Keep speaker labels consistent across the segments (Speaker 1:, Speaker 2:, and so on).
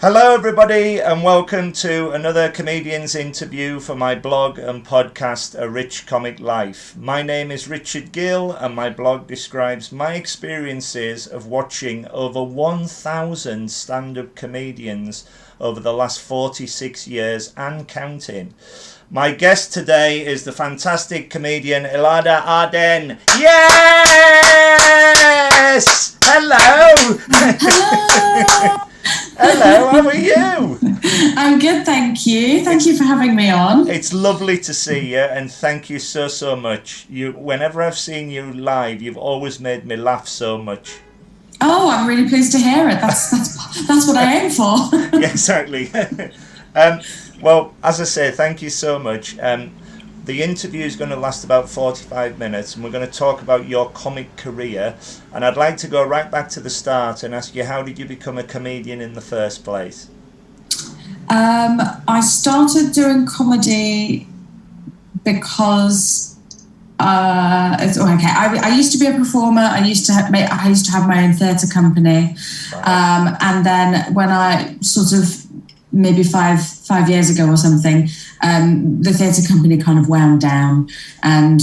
Speaker 1: Hello everybody and welcome to another comedian's interview for my blog and podcast A Rich Comic Life. My name is Richard Gill and my blog describes my experiences of watching over 1,000 stand-up comedians over the last 46 years and counting. My guest today is the fantastic comedian Ilayda Arden. Yes! Hello!
Speaker 2: Hello!
Speaker 1: Hello, how are you?
Speaker 2: I'm good, thank you. Thank you for having me on.
Speaker 1: It's lovely to see you and thank you so much. Whenever I've seen you live, you've always made me laugh so much.
Speaker 2: Oh, I'm really pleased to hear it. That's what I aim for.
Speaker 1: Yeah, exactly. Well, as I say, thank you so much. The interview is going to last about 45 minutes and we're going to talk about your comic career. And I'd like to go right back to the start and ask you, how did you become a comedian in the first place?
Speaker 2: I started doing comedy because I used to be a performer. I used to have my own theatre company, right. And then when I sort of maybe five years ago or something, the theatre company kind of wound down and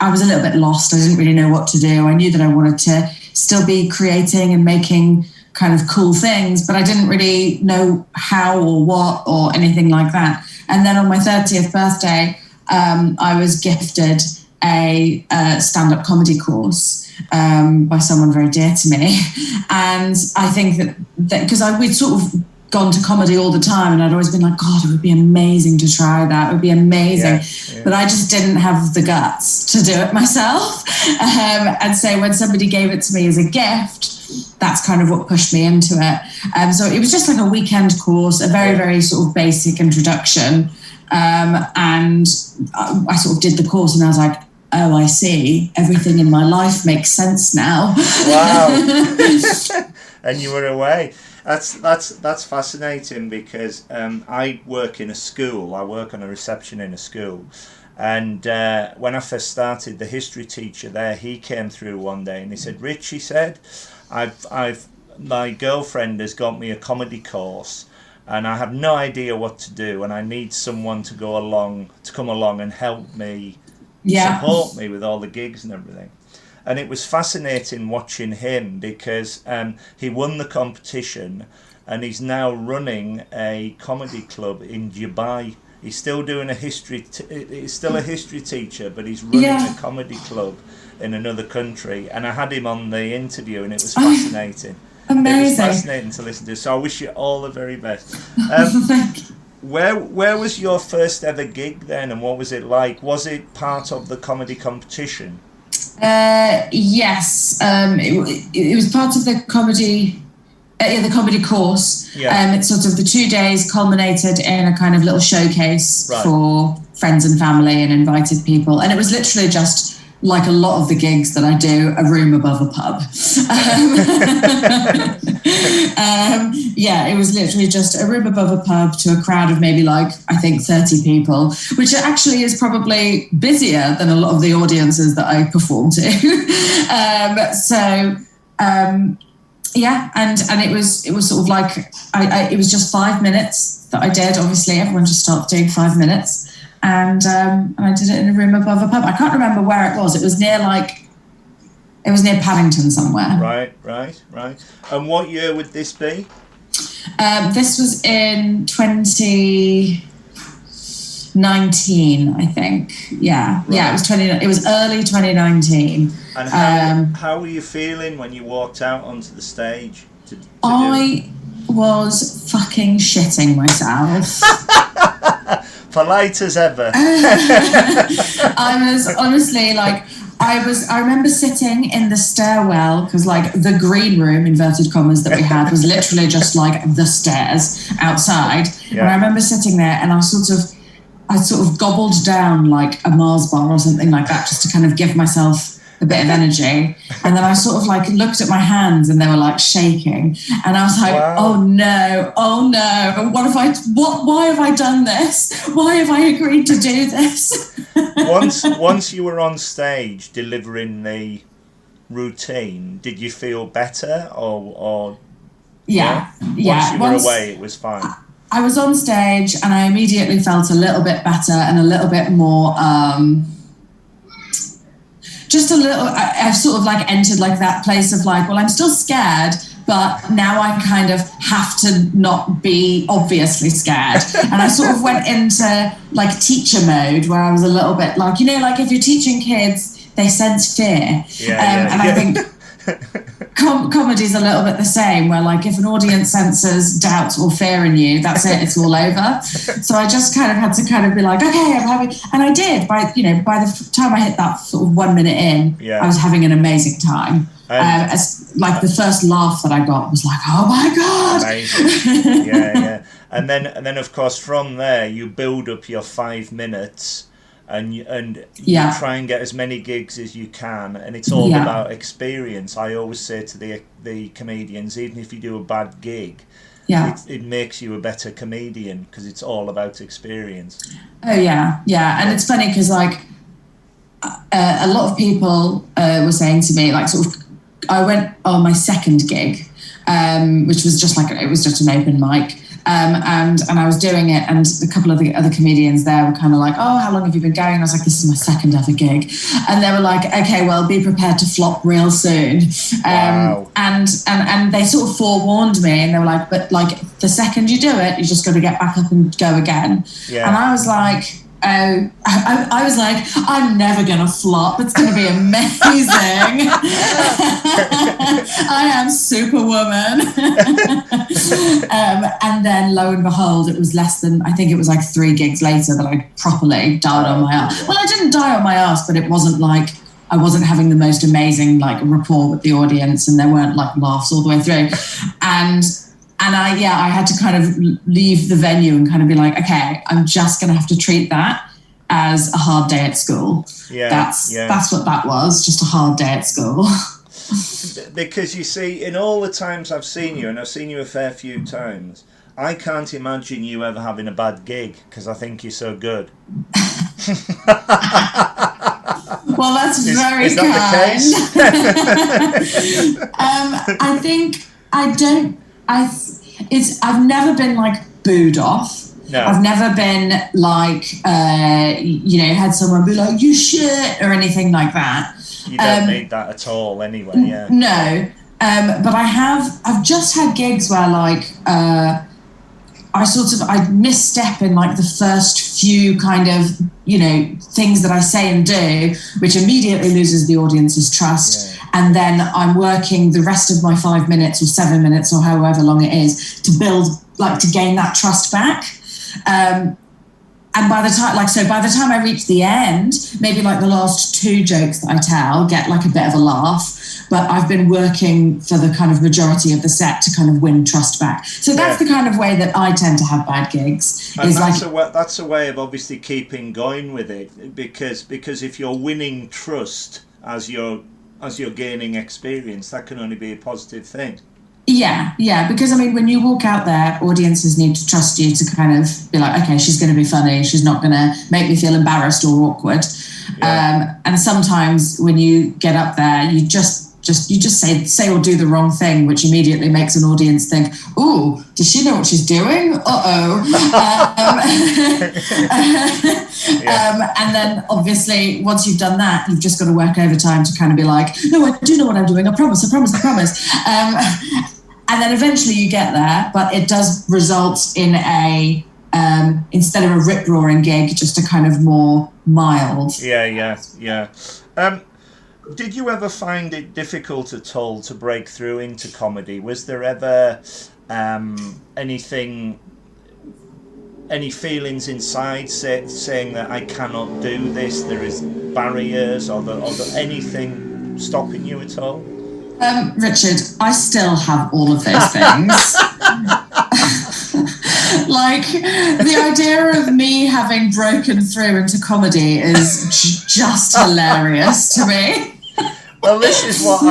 Speaker 2: I was a little bit lost. I didn't really know what to do. I knew that I wanted to still be creating and making kind of cool things, but I didn't really know how or what or anything like that. And then on my 30th birthday, I was gifted a stand-up comedy course by someone very dear to me. And I think that because we'd sort of gone to comedy all the time and I'd always been like, God, it would be amazing to try that. It would be amazing. Yeah. But I just didn't have the guts to do it myself. And so when somebody gave it to me as a gift, that's kind of what pushed me into it. So it was just like a weekend course, a very sort of basic introduction. And I sort of did the course and I was like, oh, I see. Everything in my life makes sense now.
Speaker 1: Wow. And you were away. That's fascinating because I work in a school. I work on a reception in a school. And when I first started, the history teacher there, he came through one day and he said, Rich, he said, my girlfriend has got me a comedy course and I have no idea what to do and I need someone to come along and help me, support me with all the gigs and everything. And it was fascinating watching him because he won the competition and he's now running a comedy club in Dubai. He's still doing he's still a history teacher, but he's running a comedy club in another country. And I had him on the interview and it was fascinating.
Speaker 2: Amazing.
Speaker 1: It was fascinating to listen to. So I wish you all the very best. Where was your first ever gig then and what was it like? Was it part of the comedy competition?
Speaker 2: Yes, it was part of the comedy course. Yeah. It's sort of the 2 days culminated in a kind of little showcase for friends and family and invited people. And it was literally just like a lot of the gigs that I do, a room above a pub. It was literally just a room above a pub to a crowd of maybe like, I think 30 people, which actually is probably busier than a lot of the audiences that I perform to. And it was sort of like, it was just 5 minutes that I did. Obviously, everyone just started doing 5 minutes. And I did it in a room above a pub. I can't remember where it was. It was near Paddington somewhere.
Speaker 1: Right. And what year would this be?
Speaker 2: This was in 2019, I think. Yeah, right. Yeah. It was early 2019.
Speaker 1: And how were you feeling when you walked out onto the stage?
Speaker 2: I was fucking shitting myself.
Speaker 1: Polite as ever.
Speaker 2: I was honestly like, I remember sitting in the stairwell because like the green room, inverted commas, that we had was literally just like the stairs outside. Yeah. And I remember sitting there and I sort of gobbled down like a Mars bar or something like that just to kind of give myself a bit of energy. And then I sort of like looked at my hands and they were like shaking. And I was like, wow. oh no. Why have I done this? Why have I agreed to do this?
Speaker 1: Once you were on stage delivering the routine, did you feel better or
Speaker 2: Yeah.
Speaker 1: Once you were away, it was fine.
Speaker 2: I was on stage and I immediately felt a little bit better and a little bit more, just a little, I've sort of like entered like that place of like, well, I'm still scared, but now I kind of have to not be obviously scared. And I sort of went into like teacher mode where I was a little bit like, you know, like if you're teaching kids, they sense fear. I think comedy's a little bit the same, where like if an audience senses doubt or fear in you, that's it, it's all over. So I just kind of had to kind of be like, okay, I'm having, and I did. By the time I hit that sort of 1 minute in, I was having an amazing time. As like the first laugh that I got was like, oh my god,
Speaker 1: amazing. Yeah. And then of course from there you build up your 5 minutes. And you try and get as many gigs as you can, and it's all about experience. I always say to the comedians, even if you do a bad gig, it makes you a better comedian because it's all about experience.
Speaker 2: Oh yeah, and it's funny because like a lot of people were saying to me, like sort of, I went on my second gig, which was just like, it was just an open mic. And I was doing it, and a couple of the other comedians there were kind of like, oh, how long have you been going? And I was like, this is my second ever gig. And they were like, okay, well, be prepared to flop real soon.
Speaker 1: Wow.
Speaker 2: And they sort of forewarned me, and they were like, but like the second you do it, you just got to get back up and go again. Yeah. And I was like, I was like, I'm never going to flop. It's going to be amazing. I am Superwoman. And then lo and behold, it was less than, I think it was like 3 gigs later that I properly died on my ass. Well, I didn't die on my ass, but it wasn't like, I wasn't having the most amazing like rapport with the audience, and there weren't like laughs all the way through. And I had to kind of leave the venue and kind of be like, okay, I'm just going to have to treat that as a hard day at school. Yeah, that's what that was, just a hard day at school.
Speaker 1: Because you see, in all the times I've seen you, and I've seen you a fair few times, I can't imagine you ever having a bad gig because I think you're so good.
Speaker 2: Well, that's very
Speaker 1: is
Speaker 2: kind.
Speaker 1: That the case?
Speaker 2: I think I've never been like booed off. No. I've never been like, had someone be like, you shit, or anything like that.
Speaker 1: You don't need that at all anyway, yeah.
Speaker 2: No, but I've just had gigs where like, I misstep in like the first few kind of, things that I say and do, which immediately loses the audience's trust. Yeah. And then I'm working the rest of my 5 minutes or 7 minutes or however long it is to build, like to gain that trust back. And by the time I reach the end, maybe like the last 2 jokes that I tell get like a bit of a laugh, but I've been working for the kind of majority of the set to kind of win trust back. So that's the kind of way that I tend to have bad gigs.
Speaker 1: And that's a way of obviously keeping going with it, because if you're winning trust as you're gaining experience, that can only be a positive thing.
Speaker 2: Yeah, because I mean, when you walk out there, audiences need to trust you to kind of be like, okay, she's going to be funny, she's not going to make me feel embarrassed or awkward. Yeah. And sometimes when you get up there, you just say or do the wrong thing, which immediately makes an audience think, ooh, does she know what she's doing? And then obviously once you've done that, you've just got to work overtime to kind of be like, no, I do know what I'm doing, I promise. And then eventually you get there, but it does result in a instead of a rip-roaring gig, just a kind of more mild.
Speaker 1: Yeah. Did you ever find it difficult at all to break through into comedy? Was there ever any feelings inside saying that I cannot do this, there is barriers, or anything stopping you at all?
Speaker 2: Richard, I still have all of those things. Like, the idea of me having broken through into comedy is just hilarious to me.
Speaker 1: Well, this is what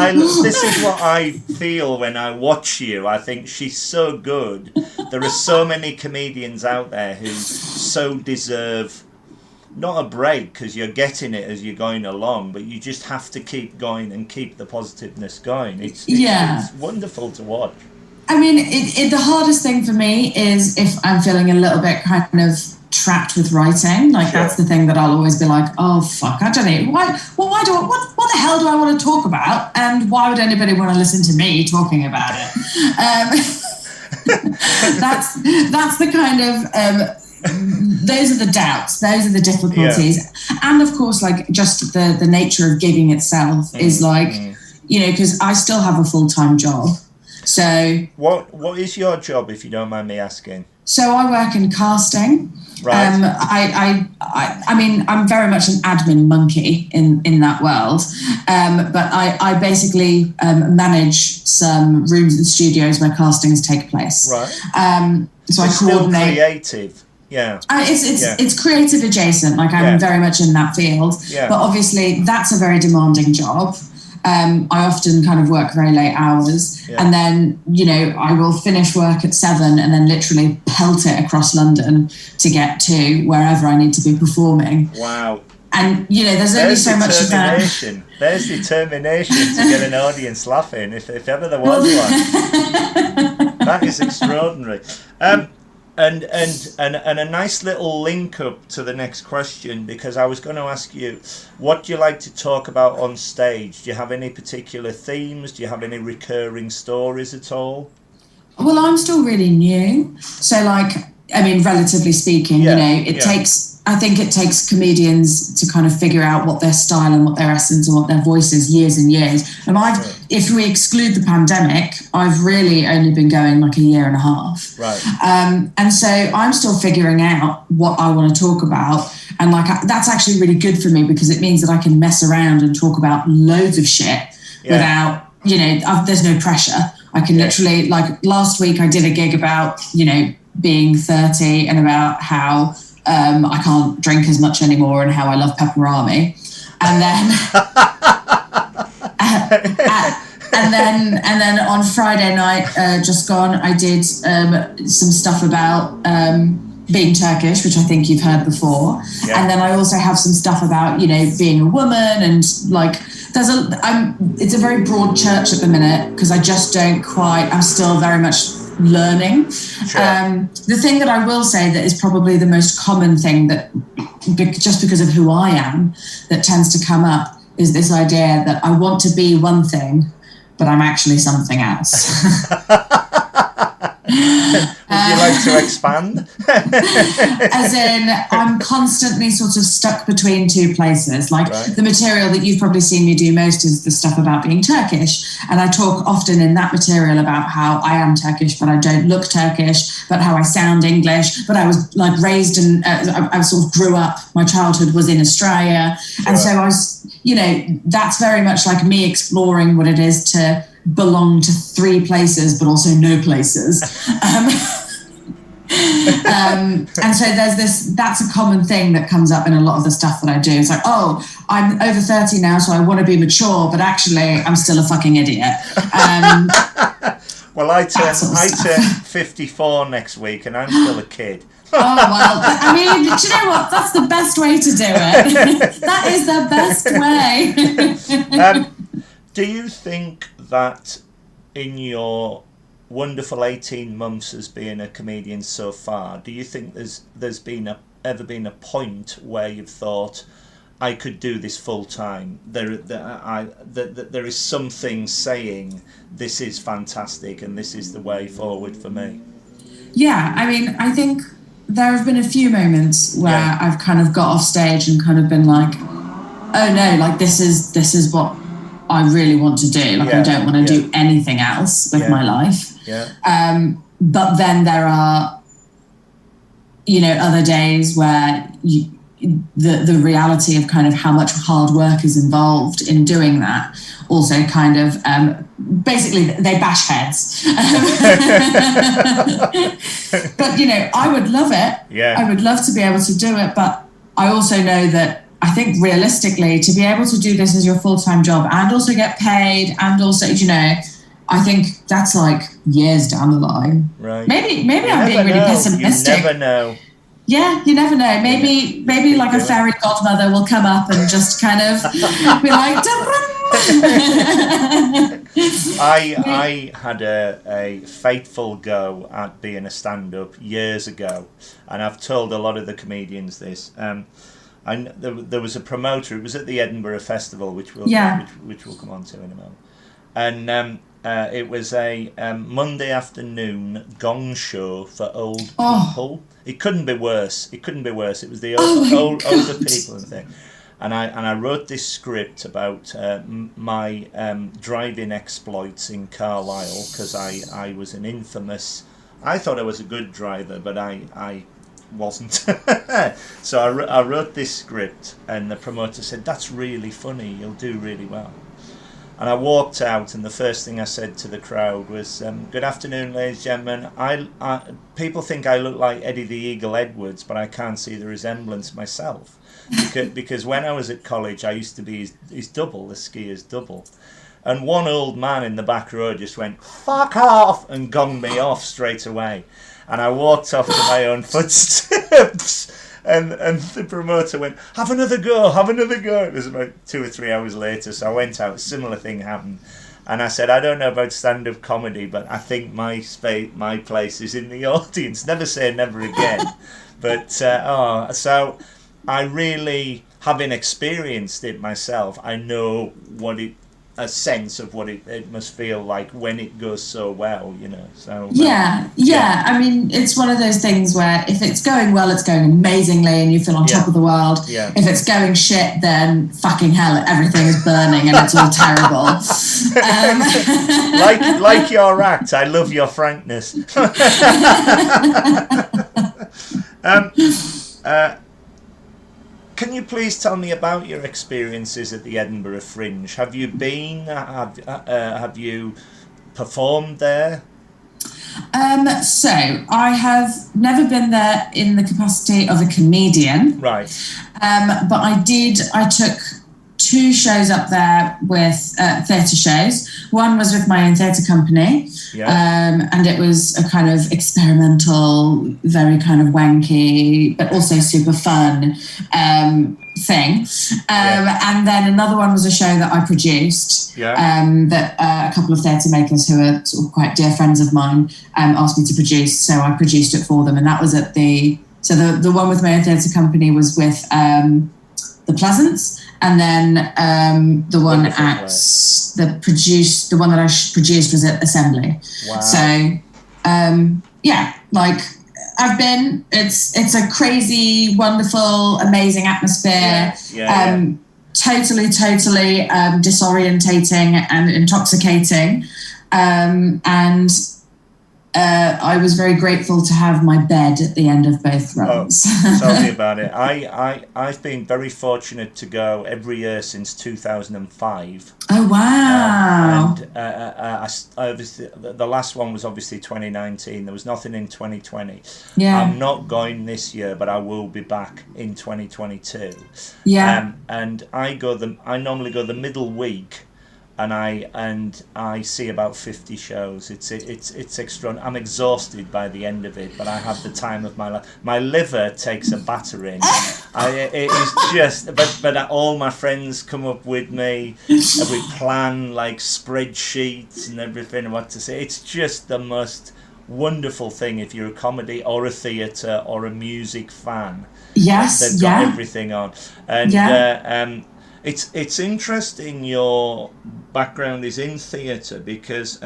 Speaker 1: I feel when I watch you. I think she's so good. There are so many comedians out there who so deserve not a break, because you're getting it as you're going along, but you just have to keep going and keep the positiveness going. It's wonderful to watch.
Speaker 2: I mean, the hardest thing for me is if I'm feeling a little bit kind of trapped with writing. Like, that's the thing that I'll always be like, oh, fuck, I don't know. What the hell do I want to talk about? And why would anybody want to listen to me talking about it? That's the kind of... those are the doubts, those are the difficulties, and of course, like, just the nature of gigging itself is like, you know, because I still have a full-time job. So
Speaker 1: what is your job, if you don't mind me asking?
Speaker 2: So I work in casting.
Speaker 1: Right.
Speaker 2: I mean, I'm very much an admin monkey in that world, but I basically manage some rooms and studios where castings take place.
Speaker 1: Right.
Speaker 2: So I coordinate.
Speaker 1: Still creative. Yeah.
Speaker 2: It's creative adjacent. Like, I'm very much in that field.
Speaker 1: Yeah.
Speaker 2: But obviously, that's a very demanding job. I often kind of work very late hours, and then, you know, I will finish work at 7 and then literally pelt it across London to get to wherever I need to be performing.
Speaker 1: Wow.
Speaker 2: And, you know, there's only so much of that.
Speaker 1: There's determination to get an audience laughing, if ever there was one. That is extraordinary. And a nice little link up to the next question, because I was going to ask you, what do you like to talk about on stage? Do you have any particular themes? Do you have any recurring stories at all?
Speaker 2: Well, I'm still really new. So, like, I mean, relatively speaking, you know, I think it takes comedians to kind of figure out what their style and what their essence and what their voice is years and years. And if we exclude the pandemic, I've really only been going like a year and a half.
Speaker 1: Right.
Speaker 2: And so I'm still figuring out what I want to talk about. And like, that's actually really good for me, because it means that I can mess around and talk about loads of shit without, you know, there's no pressure. I can literally, like, last week I did a gig about, you know, being 30 and about how I can't drink as much anymore and how I love pepperami, and then on Friday night just gone, I did some stuff about being Turkish, which I think you've heard before, and then I also have some stuff about, you know, being a woman, and like it's a very broad church at the minute, because I just don't quite, I'm still very much learning. The thing that I will say that is probably the most common thing, that just because of who I am, that tends to come up, is this idea that I want to be one thing, but I'm actually something else.
Speaker 1: Would you like to expand?
Speaker 2: As in, I'm constantly sort of stuck between two places. Like, the material that you've probably seen me do most is the stuff about being Turkish. And I talk often in that material about how I am Turkish, but I don't look Turkish, but how I sound English, but I was like raised in, I sort of grew up, my childhood was in Australia. And so I was, you know, that's very much like me exploring what it is to belong to three places, but also no places. And so that's a common thing that comes up in a lot of the stuff that I do. It's like, oh, I'm over 30 now, so I want to be mature, but actually I'm still a fucking idiot.
Speaker 1: Well, I turn 54 next week, and I'm still a kid.
Speaker 2: Oh, well, I mean, do you know what? That's the best way to do it. That is the best way.
Speaker 1: Do you think that in your wonderful 18 months as being a comedian so far, do you think there's ever been a point where you've thought, I could do this full time? There is something saying this is fantastic and this is the way forward for me. Yeah,
Speaker 2: I mean, I think there have been a few moments where I've kind of got off stage and kind of been like, oh no, like this is what I really want to do. Like, I don't want to do anything else with my life. But then there are, you know, other days where the reality of kind of how much hard work is involved in doing that also kind of basically they bash heads. But, you know, I would love it. I would love to be able to do it, but I also know that I think realistically, to be able to do this as your full-time job and also get paid and also, you know, I think that's like years down the line.
Speaker 1: Right.
Speaker 2: Maybe I'm being really pessimistic.
Speaker 1: You never know.
Speaker 2: Yeah, you never know. Maybe like a fairy godmother will come up and just kind of be like,
Speaker 1: I had a fateful go at being a stand-up years ago, and I've told a lot of the comedians this. There was a promoter. It was at the Edinburgh Festival, which we'll come on to in a moment, and it was a Monday afternoon gong show for old people. It couldn't be worse. It was the older people and thing. And I wrote this script about my driving exploits in Carlisle, because I was an infamous. I thought I was a good driver, but I wasn't. So I wrote this script, and the promoter said, "That's really funny. You'll do really well." And I walked out, and the first thing I said to the crowd was, "Good afternoon, ladies and gentlemen. People think I look like Eddie the Eagle Edwards, but I can't see the resemblance myself." Because when I was at college, I used to be his double, the skier's double. And one old man in the back row just went, "Fuck off," and gonged me off straight away. And I walked off to my own footsteps. And the promoter went, have another go. It was about 2 or 3 hours later, so I went out, a similar thing happened. And I said, "I don't know about stand-up comedy, but I think my place is in the audience." Never say never again. But, so I really, having experienced it myself, I know a sense of what it must feel like when it goes so well, So
Speaker 2: yeah. I mean, it's one of those things where if it's going well, it's going amazingly, and you feel on top of the world.
Speaker 1: Yeah.
Speaker 2: If it's going shit, then fucking hell, everything is burning and it's all terrible.
Speaker 1: Like your act, I love your frankness. Can you please tell me about your experiences at the Edinburgh Fringe? Have you been? Have you performed there?
Speaker 2: So I have never been there in the capacity of a comedian.
Speaker 1: Right.
Speaker 2: But I took 2 shows up there with theatre shows. One was with my own theatre company, and it was a kind of experimental, very kind of wanky, but also super fun thing. And then another one was a show that I produced, that a couple of theatre makers who are sort of quite dear friends of mine asked me to produce, so I produced it for them. And that was at the one with my own theatre company was with the Pleasance. And then the one that I produced was at Assembly.
Speaker 1: Wow.
Speaker 2: So I've been. It's a crazy, wonderful, amazing atmosphere. Totally disorientating and intoxicating. And I was very grateful to have my bed at the end of both runs.
Speaker 1: Tell me about it. I've been very fortunate to go every year since 2005.
Speaker 2: Oh wow!
Speaker 1: Obviously, the last one was obviously 2019. There was nothing in 2020.
Speaker 2: Yeah.
Speaker 1: I'm not going this year, but I will be back in 2022.
Speaker 2: Yeah.
Speaker 1: And I normally go the middle week. And I see about 50 shows. It's extra. I'm exhausted by the end of it, but I have the time of my life. My liver takes a battering. It is just. But all my friends come up with me, and we plan like spreadsheets and everything what to say. It's just the most wonderful thing if you're a comedy or a theatre or a music fan.
Speaker 2: Yes.
Speaker 1: They've got everything on, and It's interesting your background is in theatre because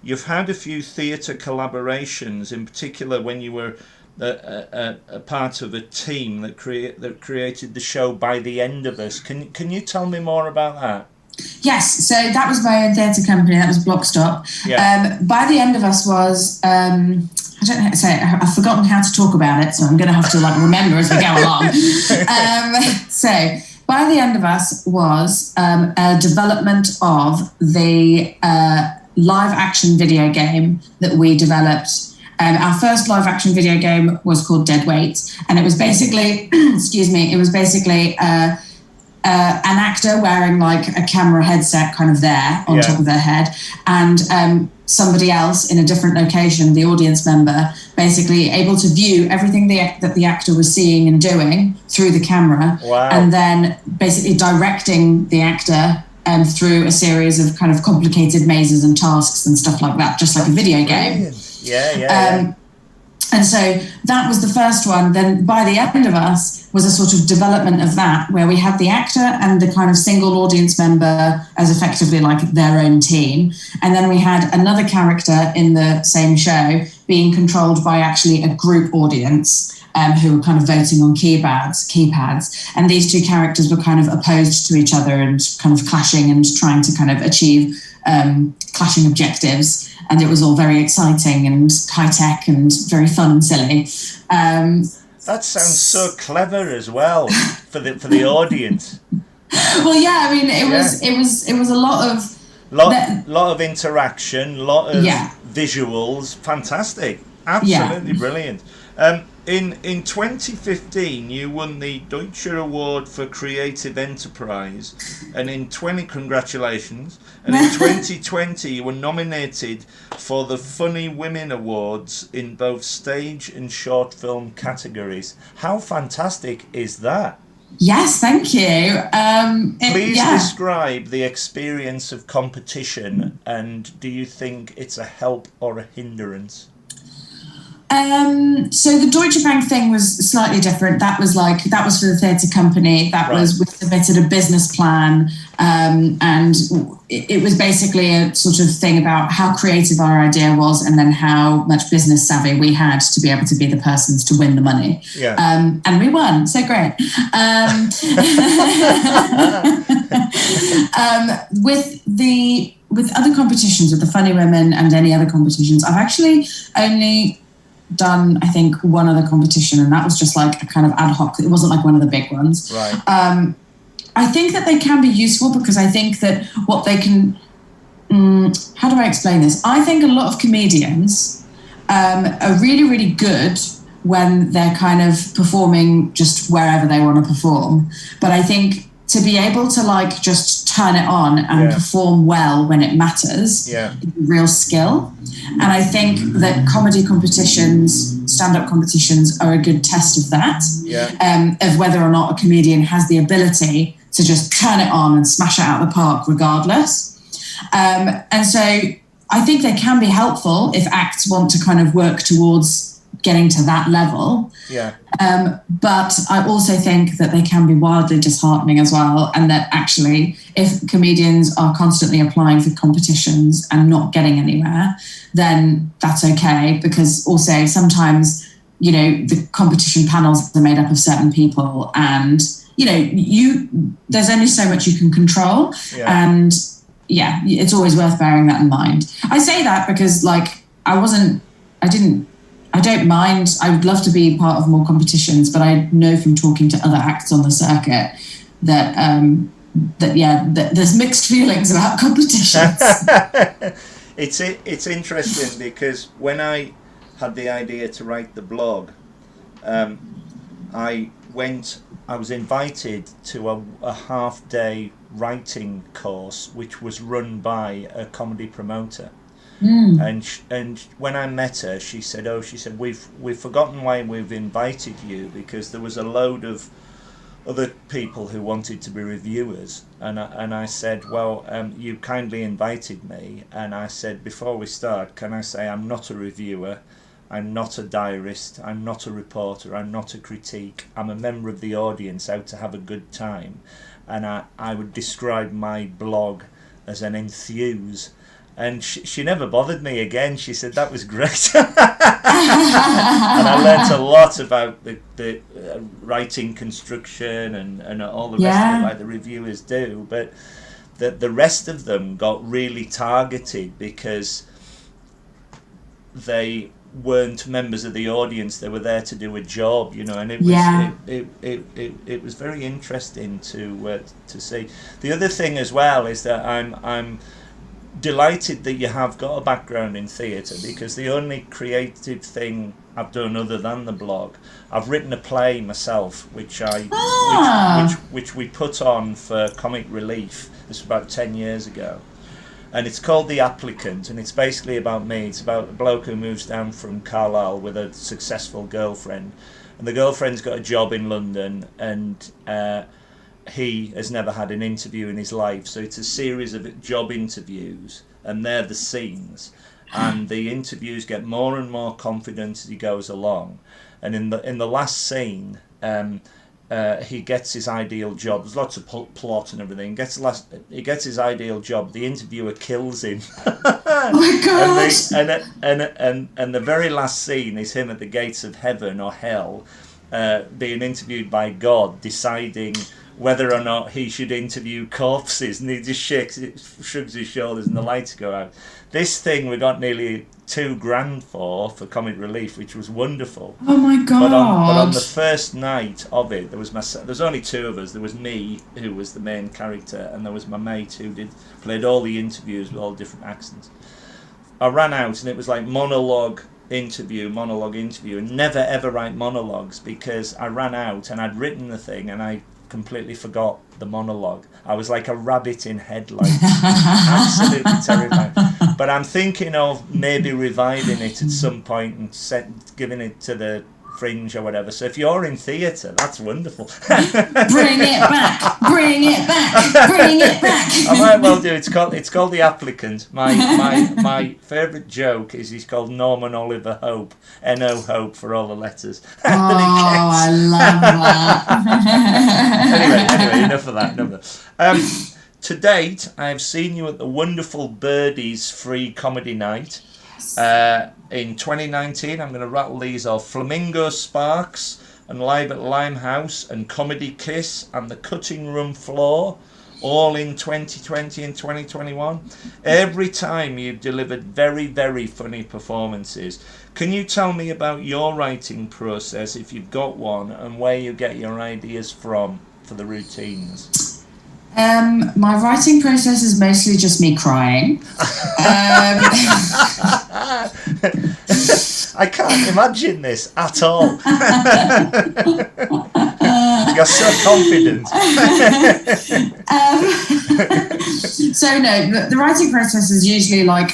Speaker 1: you've had a few theatre collaborations, in particular when you were a part of a team that created the show By the End of Us. Can you tell me more about that?
Speaker 2: Yes, so that was my own theatre company. That was Blockstop.
Speaker 1: Yeah.
Speaker 2: By the End of Us was I don't know how to say it. I've forgotten how to talk about it, so I'm going to have to remember as we go along. So By the End of Us was a development of the live action video game that we developed. Our first live action video game was called Dead Weight, and it was basically, an actor wearing like a camera headset kind of there on top of their head, and somebody else in a different location, the audience member, basically able to view everything that the actor was seeing and doing through the camera, and then basically directing the actor through a series of kind of complicated mazes and tasks and stuff like that, just like a video game.
Speaker 1: Yeah.
Speaker 2: And so that was the first one. Then by the end of us was a sort of development of that, where we had the actor and the kind of single audience member as effectively like their own team. And then we had another character in the same show being controlled by actually a group audience who were kind of voting on keypads. And these two characters were kind of opposed to each other and kind of clashing and trying to kind of achieve clashing objectives. And it was all very exciting and high-tech and very fun and silly.
Speaker 1: That sounds so clever as well for the audience.
Speaker 2: Well, yeah, I mean, it was a lot of
Speaker 1: interaction, lot of visuals. Fantastic, absolutely brilliant. In 2015, you won the Deutscher Award for Creative Enterprise, and congratulations. And in 2020, you were nominated for the Funny Women Awards in both stage and short film categories. How fantastic is that?
Speaker 2: Yes, thank you.
Speaker 1: Please describe the experience of competition, and do you think it's a help or a hindrance?
Speaker 2: So the Deutsche Bank thing was slightly different. That was for the theatre company. We submitted a business plan, and it was basically a sort of thing about how creative our idea was, and then how much business savvy we had to be able to be the persons to win the money.
Speaker 1: Yeah.
Speaker 2: And we won, so great. With other competitions, with the Funny Women and any other competitions, I've actually only done, I think, one other competition, and that was just like a kind of ad hoc. It wasn't like one of the big ones.
Speaker 1: Right.
Speaker 2: I think that they can be useful because I think that what they can... how do I explain this? I think a lot of comedians are really, really good when they're kind of performing just wherever they want to perform. But I think to be able to like just turn it on and perform well when it matters is a real skill. And I think that comedy competitions, stand-up competitions, are a good test of that, of whether or not a comedian has the ability to just turn it on and smash it out of the park regardless. And so I think they can be helpful if acts want to kind of work towards getting to that level.
Speaker 1: Yeah.
Speaker 2: But I also think that they can be wildly disheartening as well, and that actually if comedians are constantly applying for competitions and not getting anywhere, then that's okay, because also sometimes, you know, the competition panels are made up of certain people, and, you know, there's only so much you can control. And it's always worth bearing that in mind. I say that because like I don't mind. I would love to be part of more competitions, but I know from talking to other acts on the circuit that there's mixed feelings about competitions.
Speaker 1: It's interesting because when I had the idea to write the blog, I was invited to a half-day writing course which was run by a comedy promoter. And when I met her, she said, we've forgotten why we've invited you, because there was a load of other people who wanted to be reviewers, and I said, well, you kindly invited me, and I said, before we start, can I say I'm not a reviewer, I'm not a diarist, I'm not a reporter, I'm not a critique, I'm a member of the audience out to have a good time, and I would describe my blog as an enthuse. And she never bothered me again. She said that was great. And I learnt a lot about the writing construction and all the rest of it, like the reviewers do. But the rest of them got really targeted because they weren't members of the audience. They were there to do a job, you know, and it was it was very interesting to see. The other thing as well is that I'm delighted that you have got a background in theatre, because the only creative thing I've done other than the blog, I've written a play myself, which we put on for Comic Relief. This was about 10 years ago, and it's called The Applicant, and it's basically about me. It's about a bloke who moves down from Carlisle with a successful girlfriend, and the girlfriend's got a job in London, and he has never had an interview in his life, so it's a series of job interviews, and they're the scenes, and the interviews get more and more confident as he goes along, and in the last scene, he gets his ideal job. There's lots of plot and everything. He gets his ideal job. The interviewer kills him.
Speaker 2: Oh my God!
Speaker 1: And the very last scene is him at the gates of heaven or hell, being interviewed by God, deciding whether or not he should interview corpses, and he just shrugs his shoulders, and the lights go out. This thing we got nearly $2,000 for comic relief, which was wonderful.
Speaker 2: Oh my God!
Speaker 1: But on the first night of it, there was only two of us. There was me, who was the main character, and there was my mate who played all the interviews with all different accents. I ran out, and it was like monologue interview, and never ever write monologues, because I ran out and I'd written the thing and I completely forgot the monologue. I was like a rabbit in headlights. Absolutely terrifying. But I'm thinking of maybe reviving it at some point and giving it to the Fringe or whatever. So if you're in theatre, that's wonderful.
Speaker 2: Bring it back! Bring it back! Bring it back!
Speaker 1: I might well do. It's called The Applicant. My favourite joke is he's called Norman Oliver Hope. N.O. Hope for all the letters.
Speaker 2: Oh, I love that.
Speaker 1: Anyway, enough of that. To date, I have seen you at the wonderful Birdies Free Comedy Night. In 2019, I'm going to rattle these off: Flamingo Sparks, and Live at Limehouse, and Comedy Kiss, and The Cutting Room Floor, all in 2020 and 2021. Every time you've delivered very, very funny performances. Can you tell me about your writing process, if you've got one, and where you get your ideas from for the routines?
Speaker 2: My writing process is mostly just me crying.
Speaker 1: I can't imagine this at all. You're so confident.
Speaker 2: So no, the writing process is usually like,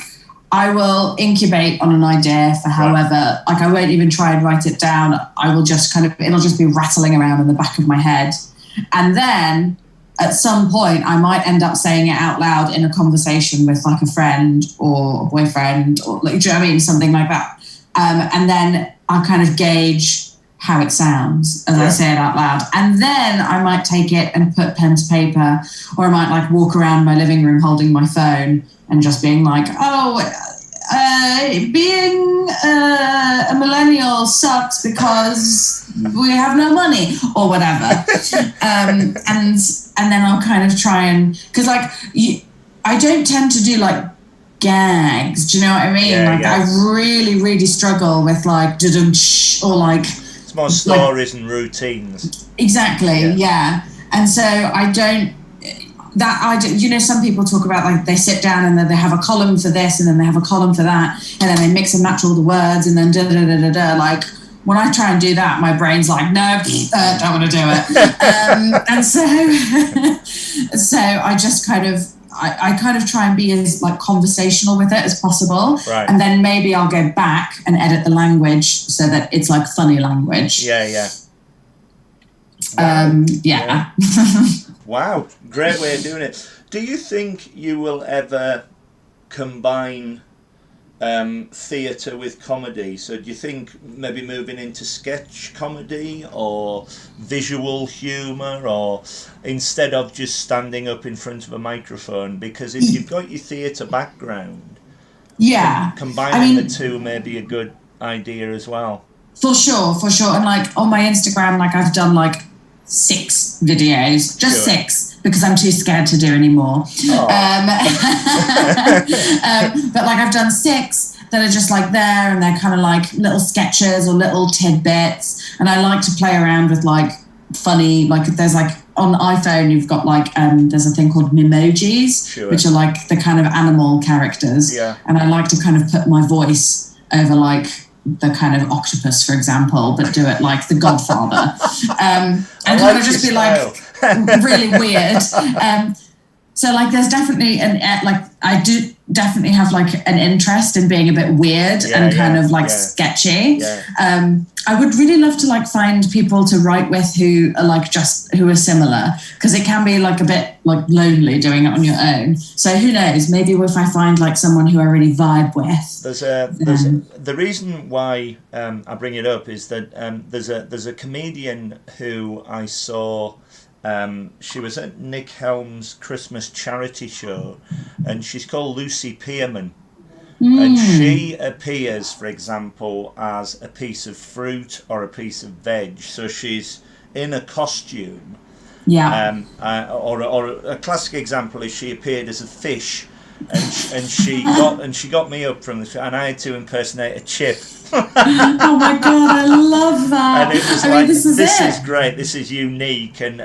Speaker 2: I will incubate on an idea for however, like I won't even try and write it down. I will just it'll just be rattling around in the back of my head. And then at some point, I might end up saying it out loud in a conversation with like a friend or a boyfriend, or like, do you know what I mean? Something like that. And then I'll kind of gauge how it sounds as I say it out loud. And then I might take it and put pen to paper, or I might like walk around my living room holding my phone and just being like, being a millennial sucks because we have no money or whatever. And then I'll kind of try and, because like I don't tend to do like gags, do you know what I mean? I really, really struggle with like or like,
Speaker 1: it's more stories and routines.
Speaker 2: Exactly, yeah. And so I don't, you know, some people talk about like they sit down and then they have a column for this and then they have a column for that, and then they mix and match all the words and then like when I try and do that, my brain's like, no, don't want to do it. And so I just kind of try and be as like conversational with it as possible. Right. And then maybe I'll go back and edit the language so that it's like funny language.
Speaker 1: Yeah. Wow, great way of doing it. Do you think you will ever combine theatre with comedy? So do you think maybe moving into sketch comedy or visual humour, or instead of just standing up in front of a microphone? Because if you've got your theatre background, combining the two may be a good idea as well.
Speaker 2: For sure. And like on my Instagram, like I've done like 6 videos, just 6, because I'm too scared to do any more. But like I've done 6 that are just like there, and they're kind of like little sketches or little tidbits. And I like to play around with like funny, like there's like on iPhone you've got like there's a thing called memojis, which are like the kind of animal characters. And I like to kind of put my voice over like the kind of octopus, for example, but do it like the Godfather, and kind of just be like really weird. So like there's definitely like I definitely have like an interest in being a bit weird and kind of like sketchy. I would really love to like find people to write with who are like who are similar, because it can be like a bit like lonely doing it on your own. So who knows, maybe if I find like someone who I really vibe with.
Speaker 1: The reason why I bring it up is that there's a comedian who I saw. She was at Nick Helm's Christmas charity show, and she's called Lucy Pearman. And she appears, for example, as a piece of fruit or a piece of veg. So she's in a costume.
Speaker 2: Yeah.
Speaker 1: Or a classic example is she appeared as a fish, and she got me up from the, and I had to impersonate a chip.
Speaker 2: Oh my god, I love that.
Speaker 1: And it was this is great. This is unique and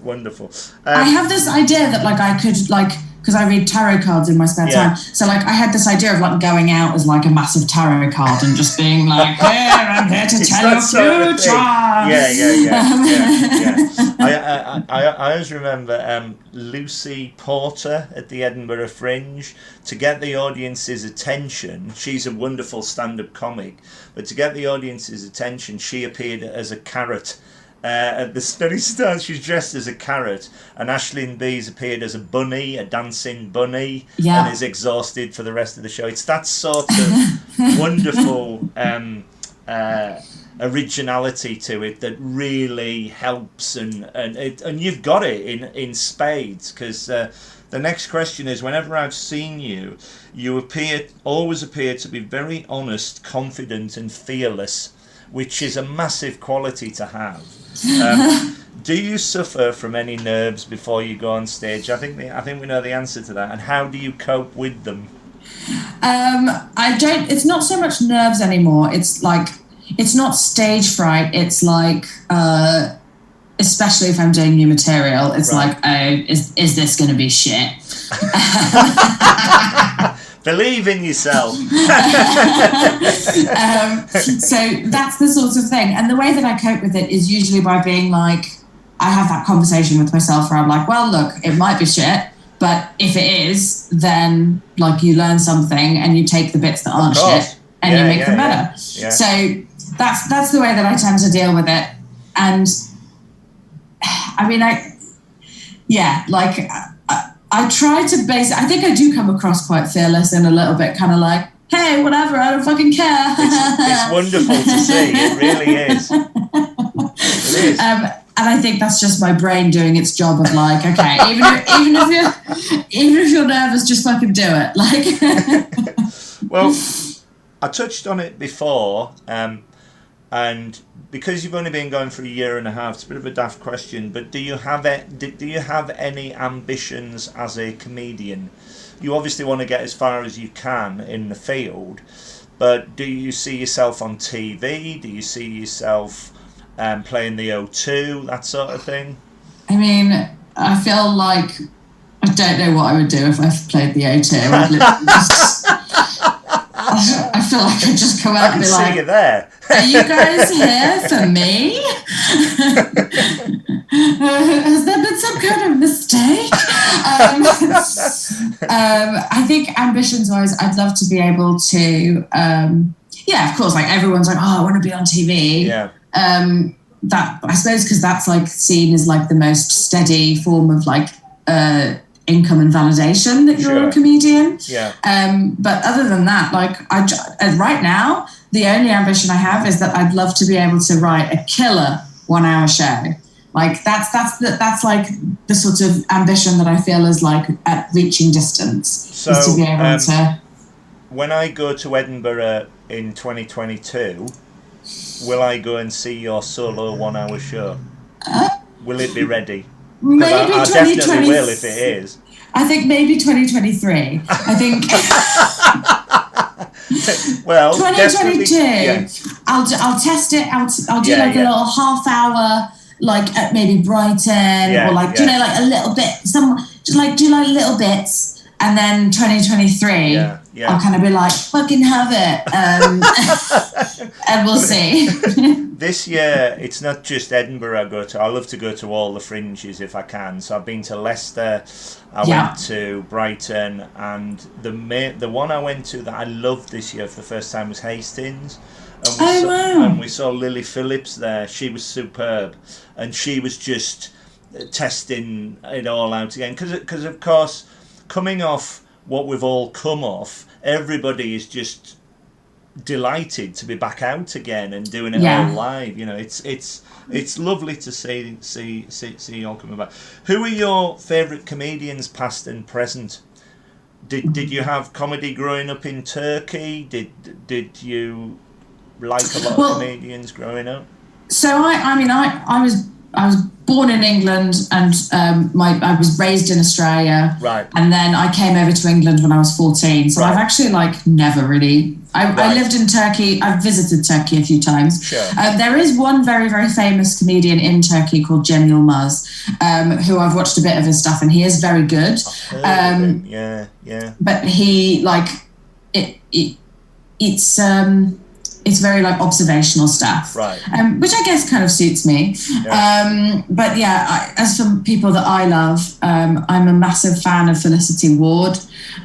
Speaker 1: wonderful.
Speaker 2: I have this idea that like I could like, because I read tarot cards in my spare time. So like I had this idea of like going out as like a massive tarot card and just being like, here, I'm here to tell your future.
Speaker 1: I always remember Lucy Porter at the Edinburgh Fringe. To get the audience's attention, she's a wonderful stand-up comic, but to get the audience's attention, she appeared as a carrot. At the very start, she was dressed as a carrot, and Aisling Bees appeared as a bunny, a dancing bunny, and is exhausted for the rest of the show. It's that sort of wonderful originality to it that really helps, and you've got it in spades, because the next question is, whenever I've seen you, you always appear to be very honest, confident, and fearless, which is a massive quality to have. Do you suffer from any nerves before you go on stage? I think we know the answer to that. And how do you cope with them?
Speaker 2: I don't. It's not so much nerves anymore. It's like, it's not stage fright. It's like, especially if I'm doing new material, it's like, oh, is this going to be shit?
Speaker 1: Believe in yourself.
Speaker 2: So that's the sort of thing. And the way that I cope with it is usually by being like, I have that conversation with myself where I'm like, well, look, it might be shit, but if it is, then like you learn something and you take the bits that aren't shit and you make them better. Yeah. So that's the way that I tend to deal with it. And I mean, I try to I think I do come across quite fearless and a little bit kind of like, hey, whatever, I don't fucking care.
Speaker 1: It's wonderful to see. It really is. It is.
Speaker 2: And I think that's just my brain doing its job of like, okay, even if you're nervous, just fucking do it. Like,
Speaker 1: well, I touched on it before, and because you've only been going for a year and a half, it's a bit of a daft question, but do you have any ambitions as a comedian? You obviously want to get as far as you can in the field, but do you see yourself on TV? Do you see yourself playing the O2, that sort of thing?
Speaker 2: I mean, I feel like I don't know what I would do if I played the O2. I feel like I'd just come out and be like,
Speaker 1: you there.
Speaker 2: Are you guys here for me? Has there been some kind of mistake? I think ambitions-wise, I'd love to be able to, of course, like everyone's like, oh, I want to be on TV.
Speaker 1: Yeah.
Speaker 2: That I suppose because that's like seen as like the most steady form of like income and validation that you're a comedian.
Speaker 1: Yeah.
Speaker 2: But other than that, like right now, the only ambition I have is that I'd love to be able to write a killer 1 hour show. Like that's like the sort of ambition that I feel is like at reaching distance. So is to be able to.
Speaker 1: When I go to Edinburgh in 2022, will I go and see your solo 1 hour show? Will it be ready?
Speaker 2: Maybe
Speaker 1: I definitely will if it is.
Speaker 2: I think maybe 2023. I think.
Speaker 1: Well,
Speaker 2: 2022. Yeah. I'll test it. I'll do like a little half hour, like at maybe Brighton, or like do like a little bit. Do like little bits, and then 2023. I'll kind of be like, fucking have it. And we'll see.
Speaker 1: This year, it's not just Edinburgh I go to. I love to go to all the fringes if I can. So I've been to Leicester, I went to Brighton, and the one I went to that I loved this year for the first time was Hastings. And we saw Lily Phillips there. She was superb, and she was just testing it all out again. Because of course, coming off what we've all come off, everybody is just delighted to be back out again and doing it all live. You know, it's lovely to see you all coming back. Who are your favourite comedians, past and present? Did you have comedy growing up in Turkey? Did you like a lot of comedians growing up?
Speaker 2: So I was born in England, and I was raised in Australia.
Speaker 1: Right.
Speaker 2: And then I came over to England when I was 14. So I've actually never really. I lived in Turkey. I've visited Turkey a few times.
Speaker 1: Sure.
Speaker 2: There is one very, very famous comedian in Turkey called Cem Yılmaz, who I've watched a bit of his stuff, and he is very good.
Speaker 1: I've heard of him. Yeah.
Speaker 2: But he it's very observational stuff,
Speaker 1: right?
Speaker 2: Which I guess kind of suits me. Yeah. But yeah, as for people that I love, I'm a massive fan of Felicity Ward.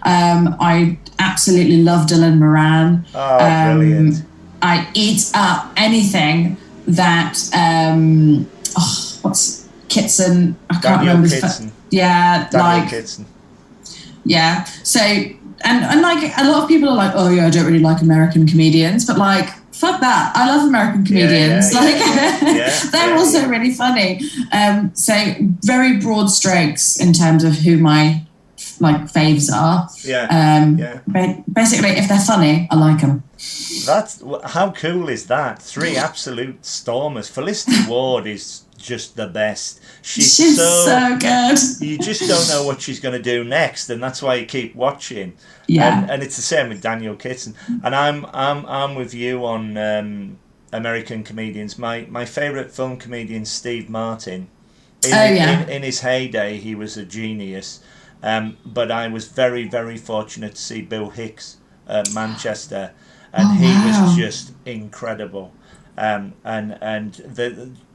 Speaker 2: I absolutely love Dylan Moran.
Speaker 1: Oh, brilliant!
Speaker 2: I eat up anything that what's Kitson? I can't remember.
Speaker 1: Kitson.
Speaker 2: Yeah,
Speaker 1: Daniel Kitson.
Speaker 2: Yeah. So. And a lot of people are like, oh yeah, I don't really like American comedians, but fuck that, I love American comedians. They're also really funny. So very broad strokes in terms of who my faves are. Basically, if they're funny, I like them.
Speaker 1: That's how cool is that? 3 absolute stormers. Felicity Ward is just the best. She's so
Speaker 2: good.
Speaker 1: You just don't know what she's going to do next, and that's why you keep watching.
Speaker 2: Yeah.
Speaker 1: And it's the same with Daniel Kitson. And I'm with you on American comedians. My favourite film comedian, Steve Martin. In his heyday, he was a genius. But I was very, very fortunate to see Bill Hicks at Manchester, and he was just incredible. And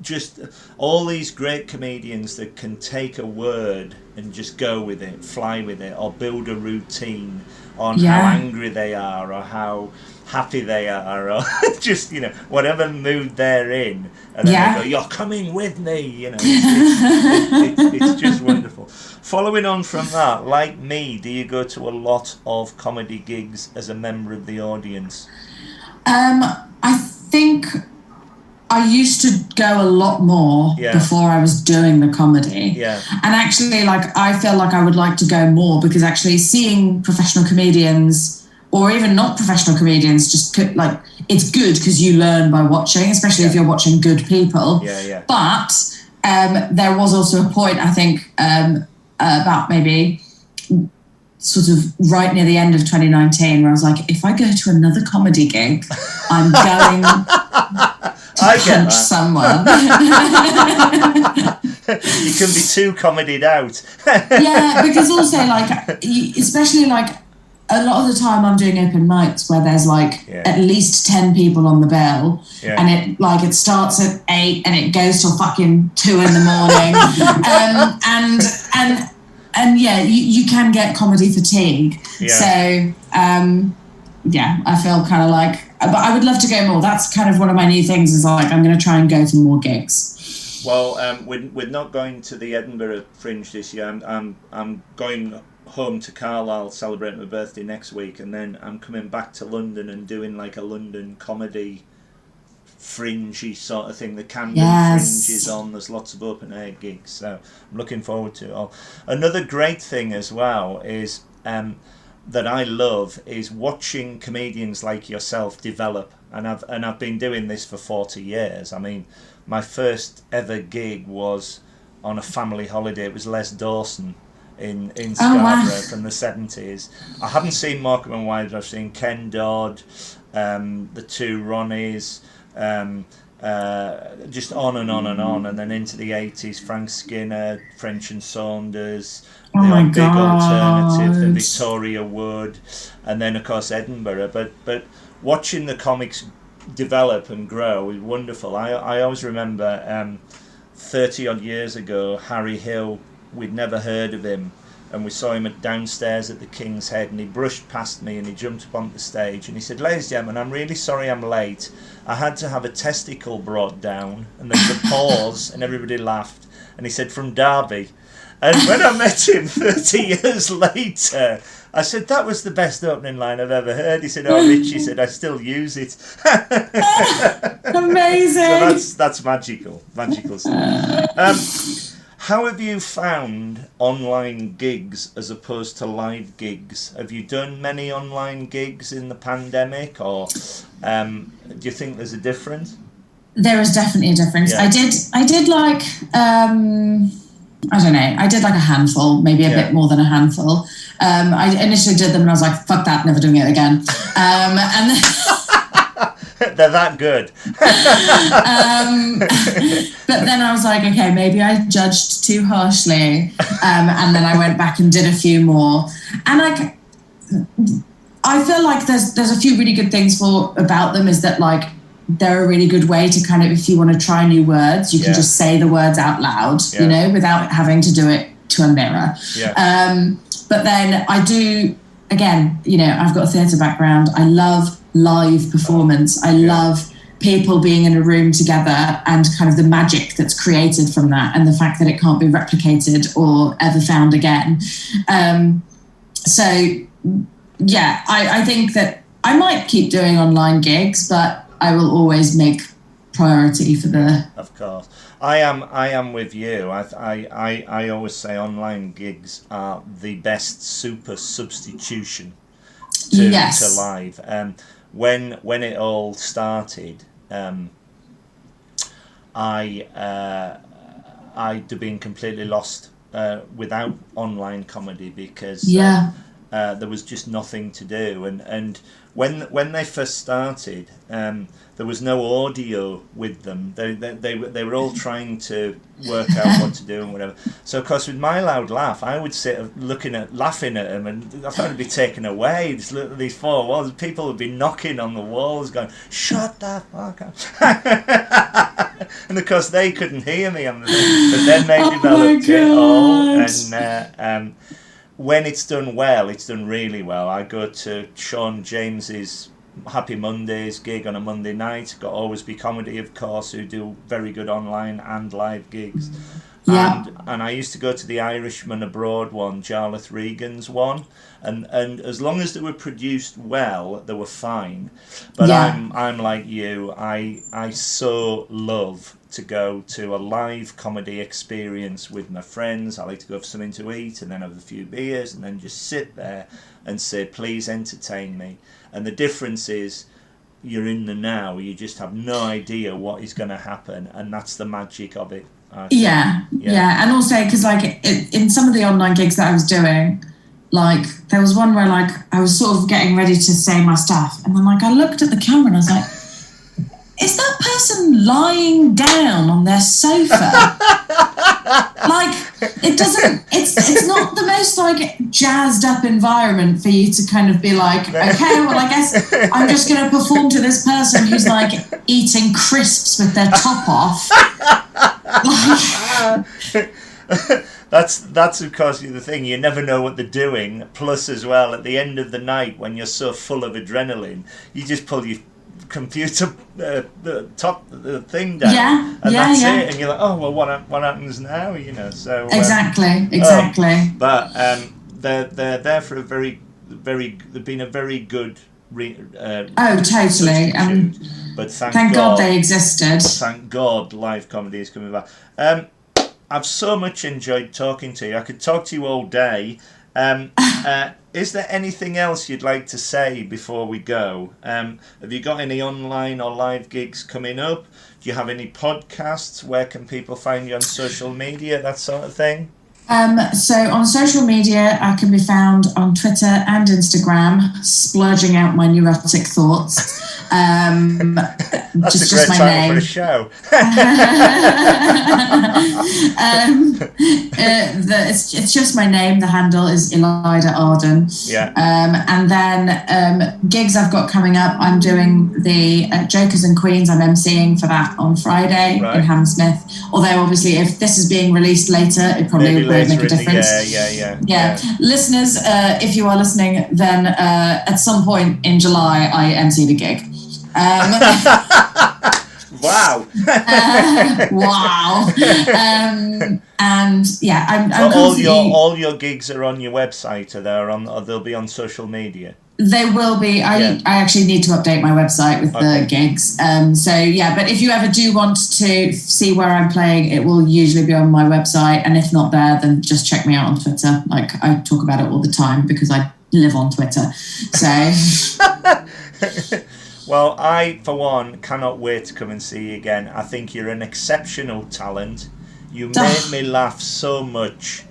Speaker 1: just all these great comedians that can take a word and just go with it, fly with it, or build a routine on how angry they are or how happy they are, or just whatever mood they're in, and then they go, "You're coming with me," it's just wonderful. Following on from that, like me, do you go to a lot of comedy gigs as a member of the audience?
Speaker 2: I think I used to go a lot more before I was doing the comedy.
Speaker 1: Yeah.
Speaker 2: And actually, I feel like I would like to go more, because actually seeing professional comedians, or even not professional comedians, just it's good because you learn by watching, especially if you're watching good people.
Speaker 1: Yeah.
Speaker 2: But there was also a point, I think, about maybe sort of right near the end of 2019, where I was like, if I go to another comedy gig, I'm going to punch someone.
Speaker 1: You can be too comedied out.
Speaker 2: Yeah, because also especially a lot of the time I'm doing open mics where there's at least 10 people on the bill, and it starts at 8 and it goes till fucking 2 in the morning. And you can get comedy fatigue. So I feel kind of but I would love to go more. That's kind of one of my new things, is I'm going to try and go to more gigs.
Speaker 1: Well, we're not going to the Edinburgh Fringe this year. I'm going home to Carlisle, celebrating my birthday next week, and then I'm coming back to London and doing a London comedy fringy sort of thing. The Camden Fringe is on. There's lots of open air gigs, so I'm looking forward to it all. Another great thing as well is that I love is watching comedians like yourself develop, and I've been doing this for 40 years. I mean, my first ever gig was on a family holiday. It was Les Dawson in Scarborough from the 70s. I haven't seen Morecambe and Wise, but I've seen Ken Dodd, the two Ronnies, just on and on and on, and then into the 80s, Frank Skinner, French and Saunders,
Speaker 2: Oh
Speaker 1: the
Speaker 2: my
Speaker 1: Big Alternative, the
Speaker 2: God.
Speaker 1: Victoria Wood, and then of course Edinburgh. But watching the comics develop and grow is wonderful. I always remember 30 odd years ago, Harry Hill, we'd never heard of him, and we saw him downstairs at the King's Head, and he brushed past me and he jumped up on the stage and he said, "Ladies and gentlemen, I'm really sorry I'm late. I had to have a testicle brought down," and there was a pause and everybody laughed, and he said, "From Derby." And when I met him 30 years later, I said, "That was the best opening line I've ever heard." He said, "Oh, Rich," he said, "I still use it."
Speaker 2: Amazing.
Speaker 1: So that's magical stuff. How have you found online gigs as opposed to live gigs? Have you done many online gigs in the pandemic, or do you think there's a difference?
Speaker 2: There is definitely a difference.
Speaker 1: Yeah.
Speaker 2: I did like I don't know. I did like a handful, maybe a bit more than a handful. I initially did them and I was like, "Fuck that, never doing it again." And then
Speaker 1: They're that good.
Speaker 2: but then I was like, okay, maybe I judged too harshly, and then I went back and did a few more. And like, I feel like there's a few really good things about them. Is that like they're a really good way to kind of, if you want to try new words, you can just say the words out loud, you know, without having to do it to a mirror. But then I do, again, you know, I've got a theatre background. I love live performance. I love people being in a room together and kind of the magic that's created from that, and the fact that it can't be replicated or ever found again. So yeah, I think that I might keep doing online gigs, but I will always make priority for the...
Speaker 1: Of course. I am with you. I always say online gigs are the best super substitution to live. When it all started, I'd have been completely lost without online comedy, because there was just nothing to do. And when they first started, there was no audio with them. They were all trying to work out what to do and whatever. So of course, with my loud laugh, I would sit laughing at them, and I thought it'd be taken away. These four walls, people would be knocking on the walls, going, "Shut the fuck up!" And of course, they couldn't hear me on the thing. But then they developed it all, and when it's done well, it's done really well. I go to Sean James's Happy Mondays gig on a Monday night. Got Always Be Comedy, of course, who do very good online and live gigs. And I used to go to the Irishman Abroad one, Jarlath Regan's one, and as long as they were produced well, they were fine. But I'm like you. I so love to go to a live comedy experience with my friends. I like to go for something to eat and then have a few beers and then just sit there and say, "Please entertain me." And the difference is, you're in the now. You just have no idea what is going to happen, and that's the magic of it.
Speaker 2: Yeah. And also, because like in some of the online gigs that I was doing, like there was one where like I was sort of getting ready to say my stuff, and then like I looked at the camera and I was like, "Is that person lying down on their sofa?" Like, it doesn't, it's not the most like jazzed up environment for you to kind of be like, okay, well, I guess I'm just going to perform to this person who's like eating crisps with their top off.
Speaker 1: That's of course the thing. You never know what they're doing. Plus, as well, at the end of the night, when you're so full of adrenaline, you just pull your computer the thing down, and that's it. And you're like, "Oh well, what happens now?" You know. So
Speaker 2: exactly.
Speaker 1: But they're there for a very they've been a very good.
Speaker 2: Totally.
Speaker 1: But
Speaker 2: thank God they existed.
Speaker 1: Thank God live comedy is coming back. I've so much enjoyed talking to you. I could talk to you all day. Is there anything else you'd like to say before we go? Have you got any online or live gigs coming up? Do you have any podcasts? Where can people find you on social media? That sort of thing?
Speaker 2: So on social media, I can be found on Twitter and Instagram, splurging out my neurotic thoughts.
Speaker 1: That's a
Speaker 2: just
Speaker 1: great
Speaker 2: my
Speaker 1: title
Speaker 2: name.
Speaker 1: for a show.
Speaker 2: It's just my name. The handle is Ilayda Arden.
Speaker 1: Yeah.
Speaker 2: And then gigs I've got coming up. I'm doing the Jokers and Queens. I'm emceeing for that on Friday in Hammersmith. Although obviously, if this is being released later, it probably won't make a difference.
Speaker 1: Yeah.
Speaker 2: Listeners, if you are listening, then at some point in July, I emceed a gig.
Speaker 1: Wow.
Speaker 2: Wow. And yeah, I'm
Speaker 1: all your gigs are on your website, or they'll be on social media?
Speaker 2: They will be. I actually need to update my website with the gigs. So yeah, but if you ever do want to see where I'm playing, it will usually be on my website. And if not there, then just check me out on Twitter. Like, I talk about it all the time because I live on Twitter. So
Speaker 1: well, I, for one, cannot wait to come and see you again. I think you're an exceptional talent. You made me laugh so much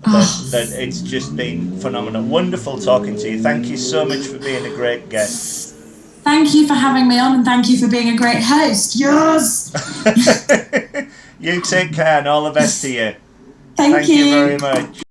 Speaker 1: that it's just been phenomenal. Wonderful talking to you. Thank you so much for being a great guest.
Speaker 2: Thank you for having me on, and thank you for being a great host. Yes!
Speaker 1: You take care, and all the best to you.
Speaker 2: Thank
Speaker 1: you very much.